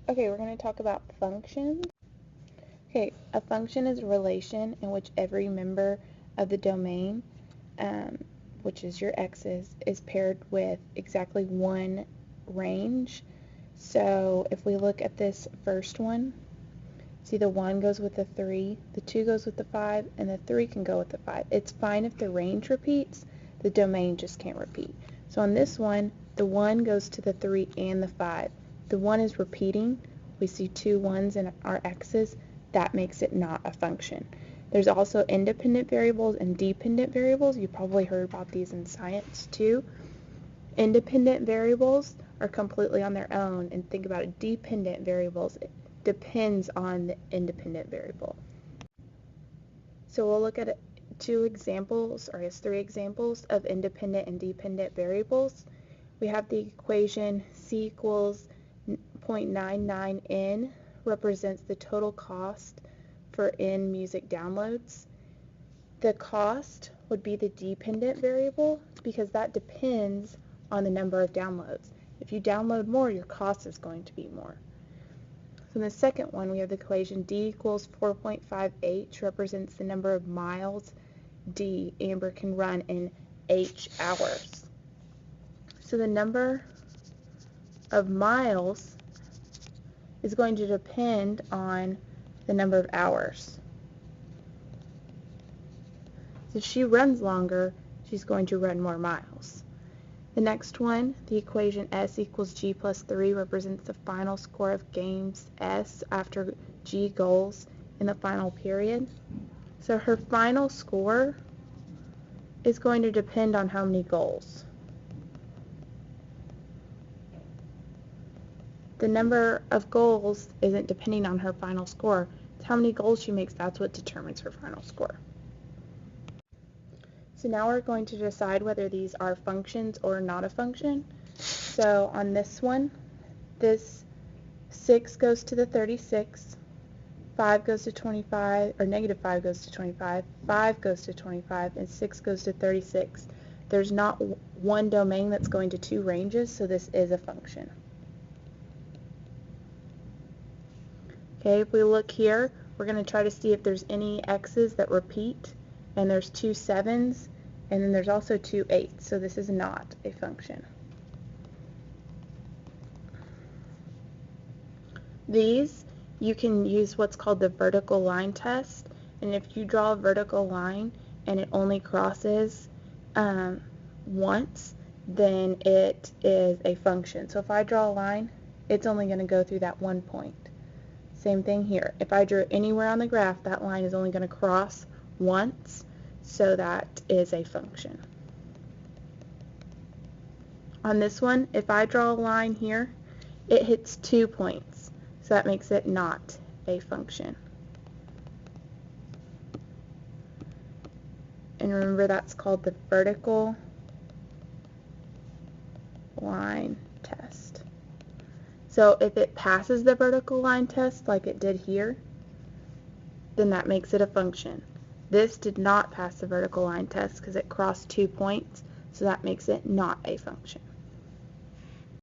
Okay, we're going to talk about functions. Okay, a function is a relation in which every member of the domain, which is your x's, is paired with exactly one range. So if we look at this first one, see the 1 goes with the 3, the 2 goes with the 5, and the 3 can go with the 5. It's fine if the range repeats, the domain just can't repeat. So on this one, the 1 goes to the 3 and the 5. The 1 is repeating. We see 2 1s in our x's. That makes it not a function. There's also independent variables and dependent variables. You probably heard about these in science too. Independent variables are completely on their own, and think about it, dependent variables, it depends on the independent variable. So we'll look at three examples of independent and dependent variables. We have the equation C equals 0.99n represents the total cost for n music downloads. The cost would be the dependent variable because that depends on the number of downloads. If you download more, your cost is going to be more. So in the second one, we have the equation D equals 4.5h represents the number of miles D Amber can run in h hours. So the number of miles is going to depend on the number of hours. So if she runs longer, she's going to run more miles. The next one, the equation S equals G plus 3 represents the final score of games S after G goals in the final period. So her final score is going to depend on how many goals. The number of goals isn't depending on her final score. It's how many goals she makes, that's what determines her final score. So now we're going to decide whether these are functions or not a function. So on this one, this 6 goes to the 36, 5 goes to 25, or negative 5 goes to 25, 5 goes to 25, and 6 goes to 36. There's not one domain that's going to two ranges, so this is a function. Okay, if we look here, we're going to try to see if there's any x's that repeat, and there's 2 7s, and then there's also 2 8s, so this is not a function. These, you can use what's called the vertical line test, and if you draw a vertical line and it only crosses once, then it is a function. So if I draw a line, it's only going to go through that one point. Same thing here. If I drew anywhere on the graph, that line is only going to cross once, so that is a function. On this one, if I draw a line here, it hits 2 points, so that makes it not a function. And remember, that's called the vertical line test. So if it passes the vertical line test like it did here, then that makes it a function. This did not pass the vertical line test because it crossed 2 points, so that makes it not a function.